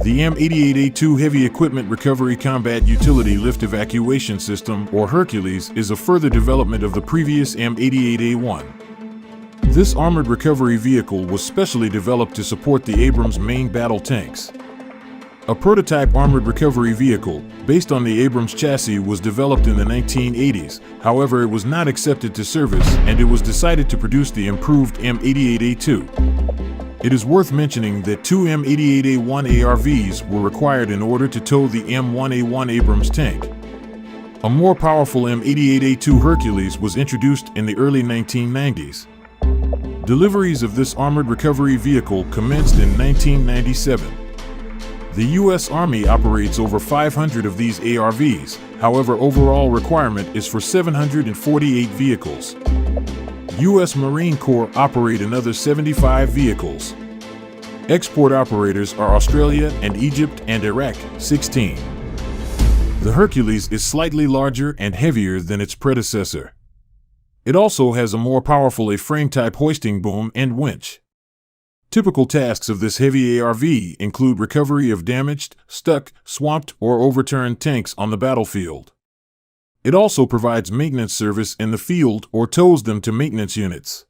The M88A2 Heavy Equipment Recovery Combat Utility Lift Evacuation System, or Hercules, is a further development of the previous M88A1. This armored recovery vehicle was specially developed to support the Abrams main battle tanks. A prototype armored recovery vehicle, based on the Abrams chassis, was developed in the 1980s. However, it was not accepted to service, and it was decided to produce the improved M88A2. It is worth mentioning that two M88A1 ARVs were required in order to tow the M1A1 Abrams tank. A more powerful M88A2 Hercules was introduced in the early 1990s. Deliveries of this armored recovery vehicle commenced in 1997. The U.S. Army operates over 500 of these ARVs, however, overall requirement is for 748 vehicles. U.S. Marine Corps operate another 75 vehicles. Export operators are Australia and Egypt and Iraq, 16. The Hercules is slightly larger and heavier than its predecessor. It also has a more powerful A-frame-type hoisting boom and winch. Typical tasks of this heavy ARV include recovery of damaged, stuck, swamped, or overturned tanks on the battlefield. It also provides maintenance service in the field or tows them to maintenance units.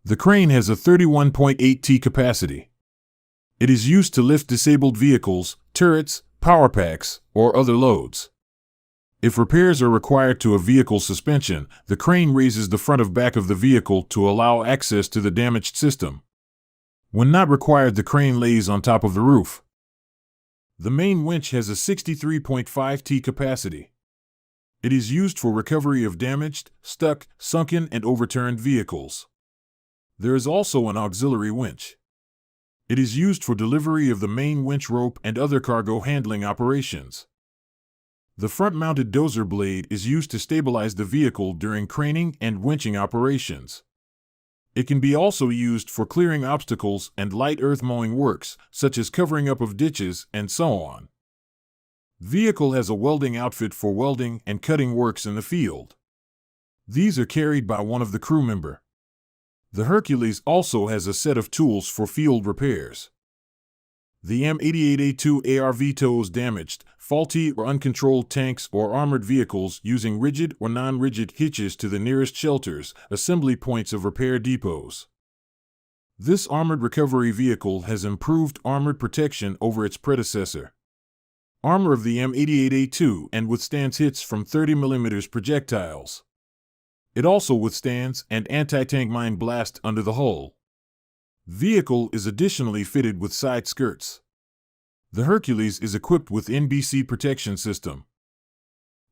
The crane has a 31.8 T capacity. It is used to lift disabled vehicles, turrets, power packs, or other loads. If repairs are required to a vehicle suspension, the crane raises the front of back of the vehicle to allow access to the damaged system. When not required, the crane lays on top of the roof. The main winch has a 63.5 T capacity. It is used for recovery of damaged, stuck, sunken, and overturned vehicles. There is also an auxiliary winch. It is used for delivery of the main winch rope and other cargo handling operations. The front-mounted dozer blade is used to stabilize the vehicle during craning and winching operations. It can be also used for clearing obstacles and light earth mowing works, such as covering up of ditches and so on. Vehicle has a welding outfit for welding and cutting works in the field. These are carried by one of the crew member. The Hercules also has a set of tools for field repairs. The M88A2 ARV tows damaged, faulty or uncontrolled tanks or armored vehicles using rigid or non-rigid hitches to the nearest shelters, assembly points of repair depots. This armored recovery vehicle has improved armored protection over its predecessor. Armor of the M88A2 and withstands hits from 30mm projectiles. It also withstands an anti-tank mine blast under the hull. Vehicle is additionally fitted with side skirts. The Hercules is equipped with NBC protection system.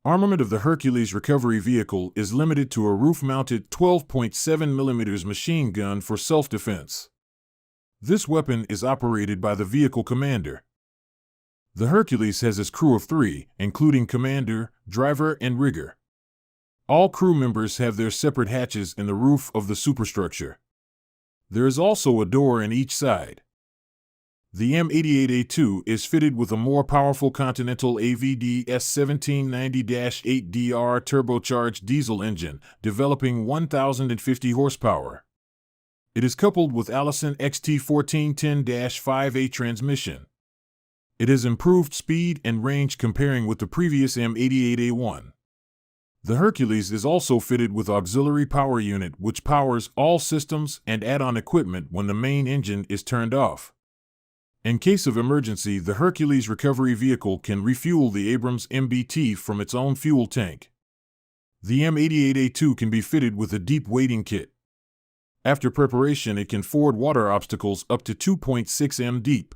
Armament of the Hercules recovery vehicle is limited to a roof-mounted 12.7mm machine gun for self-defense. This weapon is operated by the vehicle commander. The Hercules has its crew of 3, including commander, driver, and rigger. All crew members have their separate hatches in the roof of the superstructure. There is also a door in each side. The M88A2 is fitted with a more powerful Continental AVD S1790-8DR turbocharged diesel engine, developing 1,050 horsepower. It is coupled with Allison XT1410-5A transmission. It has improved speed and range comparing with the previous M88A1. The Hercules is also fitted with auxiliary power unit, which powers all systems and add-on equipment when the main engine is turned off. In case of emergency, the Hercules recovery vehicle can refuel the Abrams MBT from its own fuel tank. The M88A2 can be fitted with a deep wading kit. After preparation, it can ford water obstacles up to 2.6 m deep.